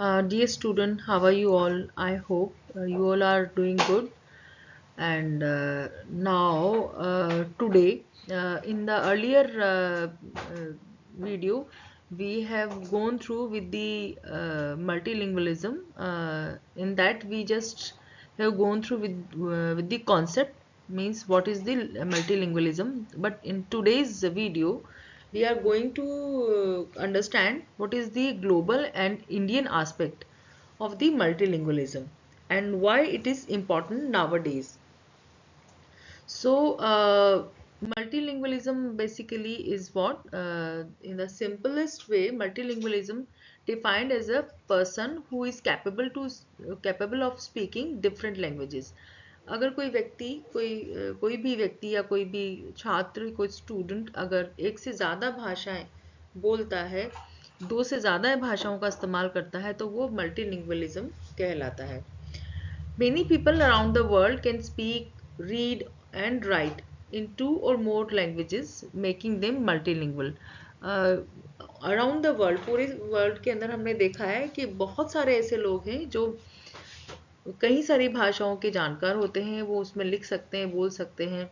Dear student, how are you all? I hope you all are doing good. And now, today, in the earlier video, we have gone through with the multilingualism. In that, we just have gone through with the concept, means what is the multilingualism. But in today's video, we are going to understand what is the global and Indian aspect of the multilingualism and why it is important nowadays. So, multilingualism basically is what? In the simplest way, multilingualism defined as a person who is capable of speaking different languages. अगर कोई व्यक्ति कोई भी व्यक्ति या कोई भी छात्र कोई स्टूडेंट अगर एक से ज़्यादा भाषाएं बोलता है, दो से ज़्यादा भाषाओं का इस्तेमाल करता है, तो वो मल्टीलिंगुअलिज्म कहलाता है. Many people around the world can speak, read, and write in two or more languages, making them multilingual. Around the world, पूरे वर्ल्ड के अंदर हमने देखा है कि बहुत सारे ऐसे लोग हैं जो कई सारी भाषाओं के जानकार होते हैं. वो उसमें लिख सकते हैं, बोल सकते हैं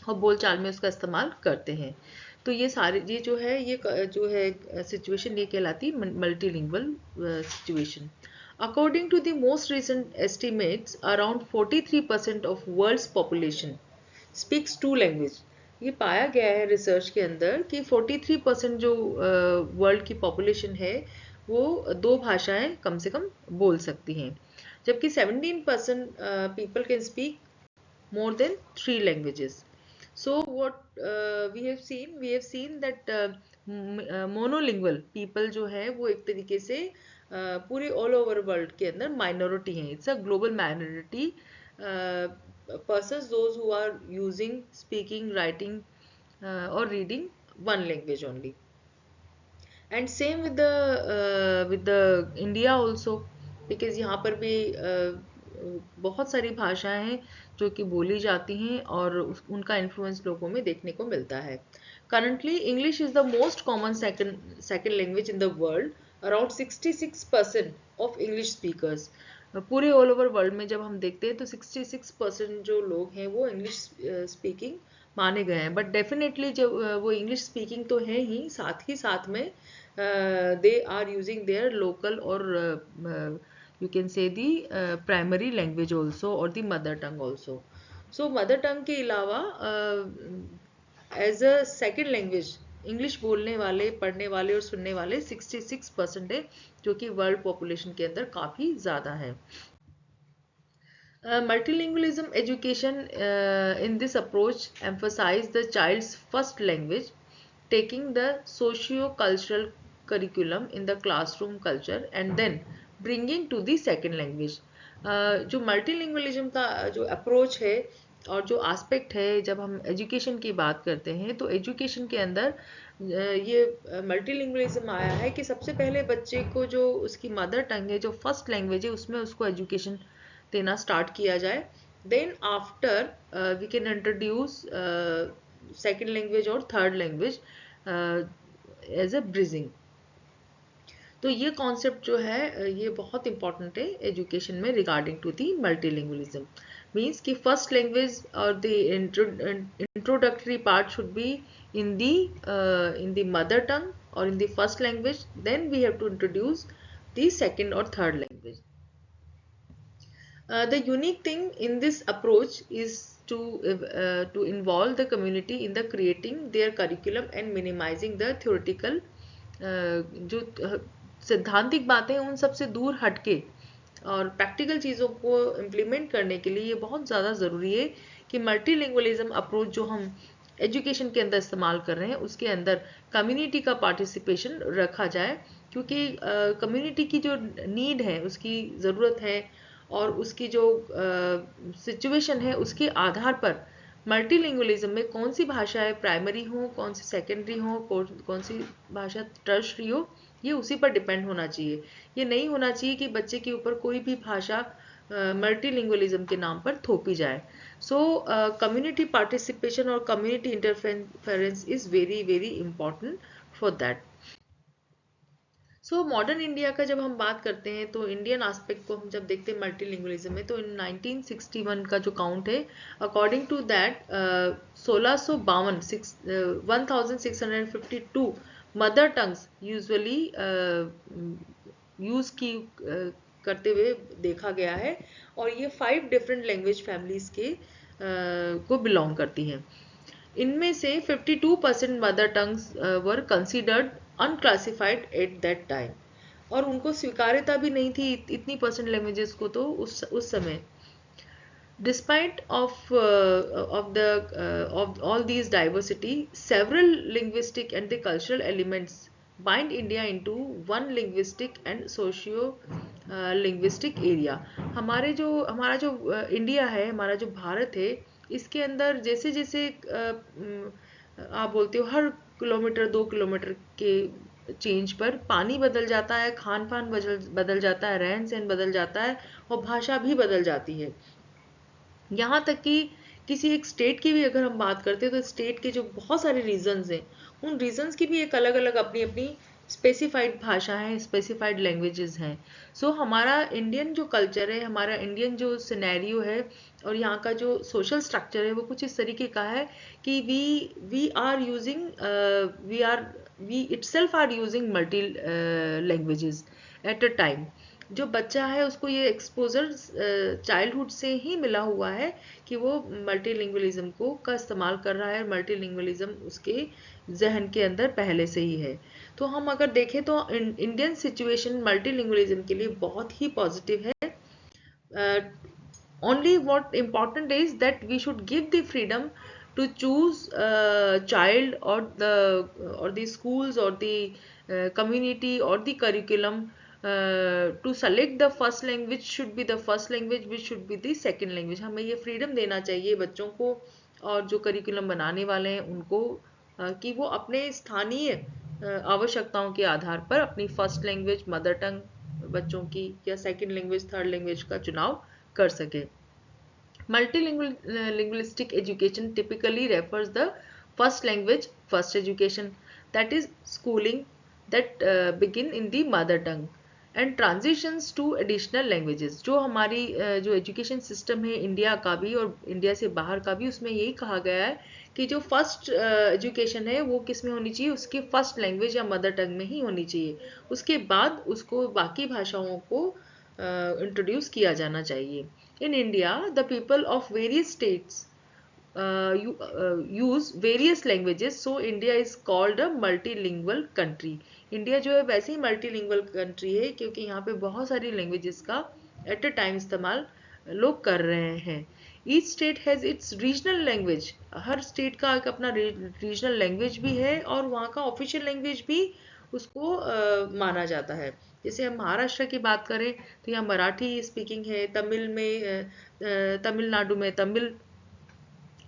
और बोलचाल में उसका इस्तेमाल करते हैं. तो ये सारे ये जो है सिचुएशन ये कहलाती है multilingual situation. According to the most recent estimates, around 43% of world's population speaks two language. ये पाया गया है रिसर्च के अंदर कि 43% जो वर्ल्ड की पॉपुलेशन है वो दो भाषाएं कम से कम बोल सकती हैं, जबकि 17% people can speak more than three languages. So what we have seen that monolingual people जो है वो एक तरीके से पूरे ऑल ओवर वर्ल्ड के अंदर माइनॉरिटी हैं. It's a global minority persons those who are using speaking, writing or reading one language only. And same with the India also, because यहाँ पर भी बहुत सारी भाषाएं हैं जो कि बोली जाती हैं और उनका इन्फ्लुएंस लोगों में देखने को मिलता है. Currently English is the most common second language in the world. Around 66% of English speakers पूरे ऑल ओवर वर्ल्ड में जब हम देखते हैं तो 66% जो लोग हैं वो इंग्लिश स्पीकिंग माने गए हैं. बट डेफिनेटली जब वो इंग्लिश स्पीकिंग तो है ही, साथ ही साथ में they are using their local or you can say the primary language also or the mother tongue also. So mother tongue के अलावा as a second language English बोलने वाले, पढ़ने वाले और सुनने वाले 66% है, जो कि वर्ल्ड पॉपुलेशन के अंदर काफ़ी ज़्यादा है. Multilingualism education in this approach emphasize the child's first language, taking the socio-cultural curriculum in the classroom culture and then bringing to the second language. जो मल्टीलिंगुअलिज्म का जो अप्रोच है और जो एस्पेक्ट है, जब हम एजुकेशन की बात करते हैं तो एजुकेशन के अंदर ये मल्टीलिंगुअलिज्म आया है कि सबसे पहले बच्चे को जो उसकी मदर टंग है, जो फर्स्ट लैंग्वेज है, उसमें उसको एजुकेशन देना स्टार्ट किया जाए. Then after we can introduce second language और third language as a bridging. तो ये कॉन्सेप्ट जो है ये बहुत इंपॉर्टेंट है एजुकेशन में regarding to the multilingualism. Means कि फर्स्ट लैंग्वेज और the introductory part should be in the mother tongue or in the first language. Then we have to introduce the second or third language. The unique thing in this approach is to involve the community in the creating their curriculum and minimizing the theoretical जो सिद्धांतिक बातें उन सब से दूर हटके और practical चीज़ों को इम्प्लीमेंट करने के लिए ये बहुत ज़्यादा ज़रूरी है कि मल्टीलिंगुअलिज्म अप्रोच जो हम एजुकेशन के अंदर इस्तेमाल कर रहे हैं उसके अंदर कम्युनिटी का पार्टिसिपेशन रखा जाए, क्योंकि कम्युनिटी की जो नीड है, उसकी ज़रूरत है और उसकी जो सिचुएशन है उसके आधार पर मल्टीलिंगुअलिज्म में कौन सी भाषाएं प्राइमरी हो, कौन सी सेकेंडरी हो, कौन सी भाषा टर्शरी हो, ये उसी पर डिपेंड होना चाहिए. ये नहीं होना चाहिए कि बच्चे के ऊपर कोई भी भाषा मल्टीलिंगुअलिज्म के नाम पर थोपी जाए. सो कम्युनिटी पार्टिसिपेशन और community interference is very very important for that. So modern India का जब हम बात करते हैं तो इंडियन एस्पेक्ट को हम जब देखते हैं मल्टीलिंगुअलिज्म में, तो इन 1961 का जो काउंट है, according to that 1652 1652 mother tongues usually use की करते हुए देखा गया है, और ये 5 डिफरेंट लैंग्वेज फैमिलीज के को बिलोंग करती हैं। इनमें से 52% mother tongues were considered unclassified at that time, और उनको स्वीकार्यता भी नहीं थी इतनी परसेंट लैंग्वेजेस को तो उस समय। Despite of all these diversity, several linguistic and the cultural elements bind India into one linguistic and socio linguistic area. हमारा जो इंडिया है, हमारा जो भारत है, इसके अंदर जैसे जैसे आप बोलते हो हर किलोमीटर 2 किलोमीटर के चेंज पर पानी बदल जाता है, खान पान बदल जाता है, रहन सहन बदल जाता है, और भाषा भी बदल जाती है। यहाँ तक कि किसी एक स्टेट की भी अगर हम बात करते हैं तो स्टेट के जो बहुत सारे रीजन्स हैं, उन रीजन्स की भी एक अलग अलग अपनी अपनी स्पेसिफाइड भाषा है, स्पेसिफाइड लैंग्वेजेस हैं। सो हमारा इंडियन जो कल्चर है, हमारा इंडियन जो सिनेरियो है, और यहाँ का जो सोशल स्ट्रक्चर है, वो कुछ इस तरीके का है कि we are using we itself are using multi languages at a time. जो बच्चा है उसको ये एक्सपोजर चाइल्डहुड से ही मिला हुआ है कि वो मल्टीलिंगुअलिज्म को का इस्तेमाल कर रहा है, मल्टीलिंगुअलिज्म उसके जहन के अंदर पहले से ही है। तो हम अगर देखें तो इंडियन सिचुएशन मल्टीलिंगुअलिज्म के लिए बहुत ही पॉजिटिव है। only what important is that we should give the freedom to choose child or the schools or the community or the curriculum to select the first language should be the first language, which should be the second language. हमें ये freedom देना चाहिए बच्चों को और जो curriculum बनाने वाले हैं उनको, कि वो अपने स्थानीय आवश्यकताओं के आधार पर अपनी फर्स्ट लैंग्वेज मदर टंग बच्चों की या सेकंड लैंग्वेज थर्ड लैंग्वेज का चुनाव कर सके। Multilingualistic education typically refers the first language first education, that is schooling that begin in the mother tongue and transitions to additional languages. जो हमारी जो एजुकेशन सिस्टम है इंडिया का भी और इंडिया से बाहर का भी, उसमें यही कहा गया है कि जो फर्स्ट एजुकेशन है वो किस में होनी चाहिए, उसकी फर्स्ट लैंग्वेज या मदर टंग में ही होनी चाहिए। उसके बाद उसको बाकी भाषाओं को इंट्रोड्यूस किया जाना चाहिए। In India, the people of various states use various languages, so India is called a multilingual country. India जो है वैसे ही मल्टीलिंगुअल कंट्री है क्योंकि यहाँ पे बहुत सारी लैंग्वेजेस का एट अ टाइम इस्तेमाल लोग कर रहे हैं। Each state has its regional language, her state का एक अपना रीजनल लैंग्वेज भी है और वहाँ का ऑफिशियल लैंग्वेज भी उसको माना जाता है। जैसे हम महाराष्ट्र की बात करें तो यहाँ मराठी स्पीकिंग है, तमिल में तमिलनाडु में तमिल,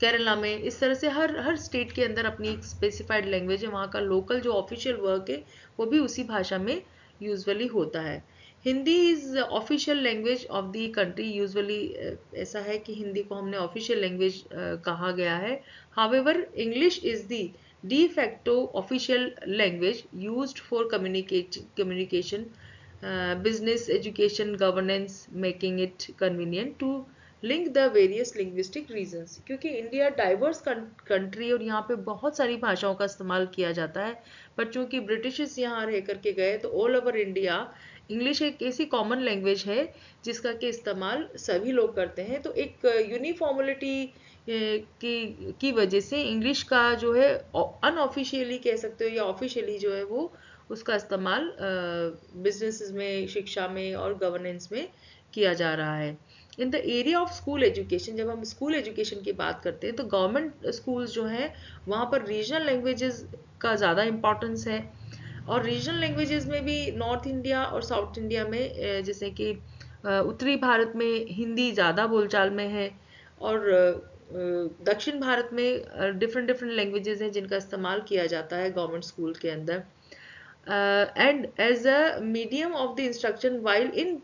केरला में, इस तरह से हर स्टेट के अंदर अपनी एक स्पेसिफाइड लैंग्वेज है। वहाँ का लोकल जो ऑफिशियल वर्क है वो भी उसी भाषा में यूजुअली होता है। Hindi is official language of the country, usually ऐसा है कि हिंदी को हमने ऑफिशियल लैंग्वेज कहा गया है। However English is the de facto official language used for communication, business, education, governance, making it convenient to link the various linguistic regions. क्योंकि India diverse country और यहाँ पे बहुत सारी भाषाओं का इस्तेमाल किया जाता है, पर चूंकि ब्रिटिशर्स यहाँ रह करके गए तो ऑल ओवर इंडिया इंग्लिश एक ऐसी कॉमन लैंग्वेज है जिसका के इस्तेमाल सभी लोग करते हैं। तो एक यूनिफॉर्मलिटी की वजह से इंग्लिश का जो है अनऑफिशियली कह सकते हो या ऑफिशियली जो है वो उसका इस्तेमाल बिजनेसेस में, शिक्षा में और गवर्नेंस में किया जा रहा है। In the area of school education, जब हम स्कूल एजुकेशन की बात करते हैं तो गवर्नमेंट स्कूल्स जो हैं वहाँ पर रीजनल लैंग्वेजेस का ज़्यादा इम्पोर्टेंस है। और रीजनल लैंग्वेजेस में भी नॉर्थ इंडिया और साउथ इंडिया में जैसे कि उत्तरी भारत में हिंदी ज़्यादा बोलचाल में है और दक्षिण भारत में डिफरेंट डिफरेंट लैंग्वेजेस हैं जिनका इस्तेमाल किया जाता है गवर्नमेंट स्कूल के अंदर। And as a medium of the instruction while in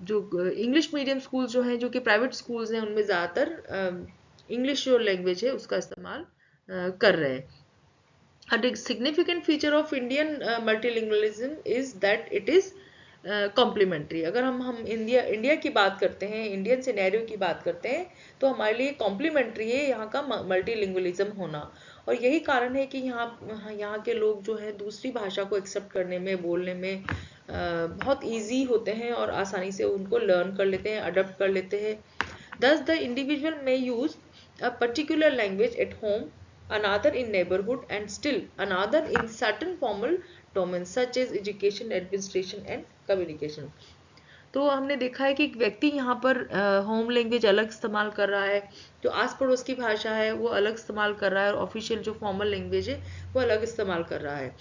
जो इंग्लिश मीडियम स्कूल जो हैं, जो कि प्राइवेट स्कूल्स हैं, उनमें ज़्यादातर इंग्लिश जो लैंग्वेज है उसका इस्तेमाल कर रहे हैं। A significant feature of Indian multilingualism is that it is complementary. अगर हम इंडिया की बात करते हैं, इंडियन सिनेरियो की बात करते हैं, तो हमारे लिए कॉम्प्लीमेंट्री है यहाँ का मल्टीलिंगुअलिज्म होना। और यही कारण है कि यहाँ के लोग जो है दूसरी भाषा को एक्सेप्ट करने में, बोलने में बहुत इजी होते हैं और आसानी से उनको लर्न कर लेते हैं, अडॉप्ट कर लेते हैं। Thus the individual may use a particular language at home, another in neighborhood, and still another in certain formal domains such as education, administration and communication. तो हमने देखा है कि एक व्यक्ति यहाँ पर होम लैंग्वेज अलग इस्तेमाल कर रहा है, जो आस पड़ोस की भाषा है वो अलग इस्तेमाल कर रहा है, और ऑफिशियल जो फॉर्मल लैंग्वेज है वो अलग इस्तेमाल कर रहा है।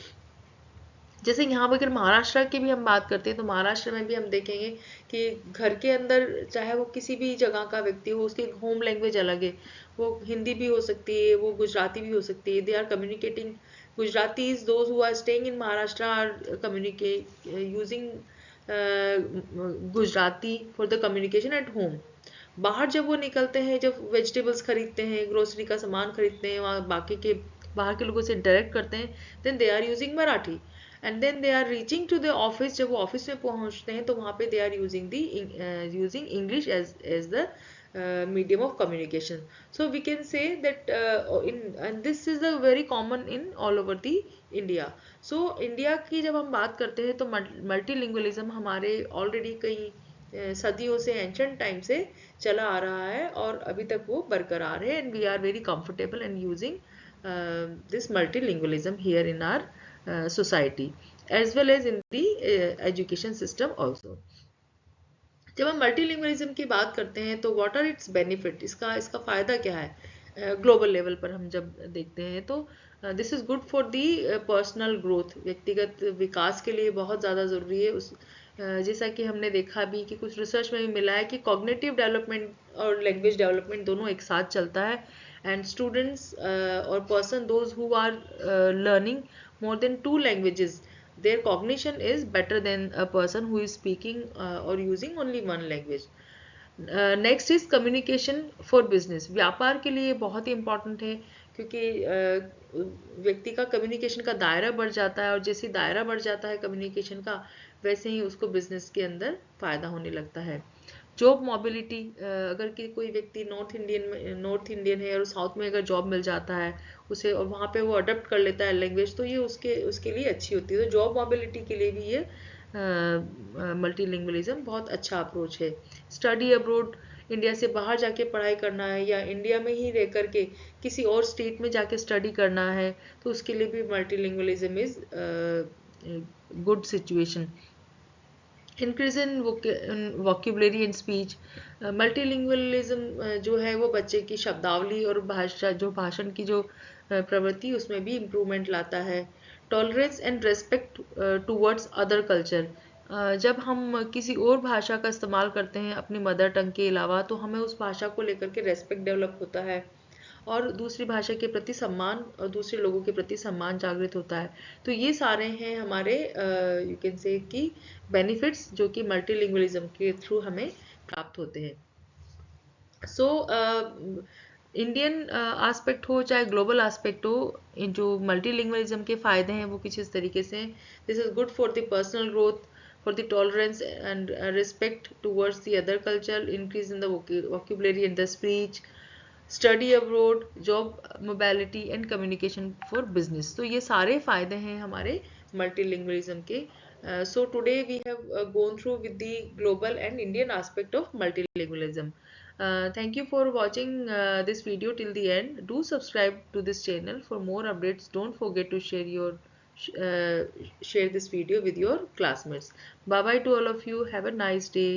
जैसे यहाँ पर अगर महाराष्ट्र की भी हम बात करते हैं, तो महाराष्ट्र में भी हम देखेंगे कि घर के अंदर चाहे वो किसी भी जगह का व्यक्ति हो, उसकी होम लैंग्वेज अलग है। वो हिंदी भी हो सकती है, वो गुजराती भी हो सकती है। They are communicating Gujaratis, those who are staying in Maharashtra are communicate using Gujarati for the communication at home. बाहर जब वो निकलते हैं, जब वेजिटेबल्स खरीदते हैं, ग्रोसरी का सामान खरीदते हैं, वहाँ बाहर के लोगों से इंटरेक्ट करते हैं, then they are using Marathi. And then they are reaching to the office, जब वो ऑफिस में पहुँचते हैं तो वहाँ पे they are using English as the medium of communication. So we can say that and this is the very common in all over the India. So India की जब हम बात करते हैं तो multilingualism हमारे already कई सदियों से, एंशियंट टाइम से चला आ रहा है और अभी तक वो बरकरार है। And we are very comfortable in using this multilingualism here in our society as well as in the education system also. जब हम मल्टीलिंगुअलिज्म की बात करते हैं तो व्हाट आर इट्स बेनिफिट, इसका फायदा क्या है ग्लोबल लेवल पर हम जब देखते हैं तो this is good for the personal growth, व्यक्तिगत विकास के लिए बहुत ज़्यादा ज़रूरी है। जैसा कि हमने देखा भी कि कुछ रिसर्च में भी मिला है कि कॉग्निटिव डेवलपमेंट और लैंग्वेज डेवलपमेंट दोनों एक साथ चलता है। एंड स्टूडेंट्स और person those who are learning more than 2 languages, their cognition is better than a person who is speaking or using only one language. Next is communication for business. व्यापार के लिए बहुत ही important है, क्योंकि व्यक्ति का communication का दायरा बढ़ जाता है, और जैसे दायरा बढ़ जाता है कम्युनिकेशन का, वैसे ही उसको बिजनेस के अंदर फायदा होने लगता है। जॉब मोबिलिटी, अगर कि कोई व्यक्ति नॉर्थ इंडियन है और साउथ में अगर जॉब मिल जाता है उसे, और वहाँ पे वो अडॉप्ट कर लेता है लैंग्वेज, तो ये उसके लिए अच्छी होती है। तो जॉब मोबिलिटी के लिए भी ये मल्टीलिंगुअलिज्म बहुत अच्छा अप्रोच है। स्टडी अब्रोड, इंडिया से बाहर जाके पढ़ाई करना है या इंडिया में ही रह करके किसी और स्टेट में जाके स्टडी करना है, तो उसके लिए भी multilingualism is good situation. Increase in vocabulary and speech, multilingualism जो है वो बच्चे की शब्दावली और भाषण की जो प्रवृत्ति, उसमें भी इम्प्रूवमेंट लाता है। Tolerance and respect towards other culture, जब हम किसी और भाषा का इस्तेमाल करते हैं अपनी मदर टंग के अलावा, तो हमें उस भाषा को लेकर के रेस्पेक्ट डेवलप होता है और दूसरी भाषा के प्रति सम्मान और दूसरे लोगों के प्रति सम्मान जागृत होता है। तो ये सारे हैं हमारे यू कैन से कि बेनिफिट्स जो कि मल्टीलिंगुअलिज्म के थ्रू हमें प्राप्त होते हैं। सो इंडियन एस्पेक्ट हो चाहे ग्लोबल एस्पेक्ट हो, जो मल्टीलिंगुअलिज्म के फायदे हैं वो कुछ इस तरीके से हैं। This is good for the personal growth, for the tolerance and respect towards the other culture, increase in the vocabulary and the speech, study abroad, job mobility and communication for business. तो ये सारे फायदे हैं हमारे multilingualism के. So today we have gone through with the global and Indian aspect of multilingualism. Thank you for watching this video till the end. Do subscribe to this channel for more updates. Don't forget to share this video with your classmates. Bye bye to all of you. Have a nice day.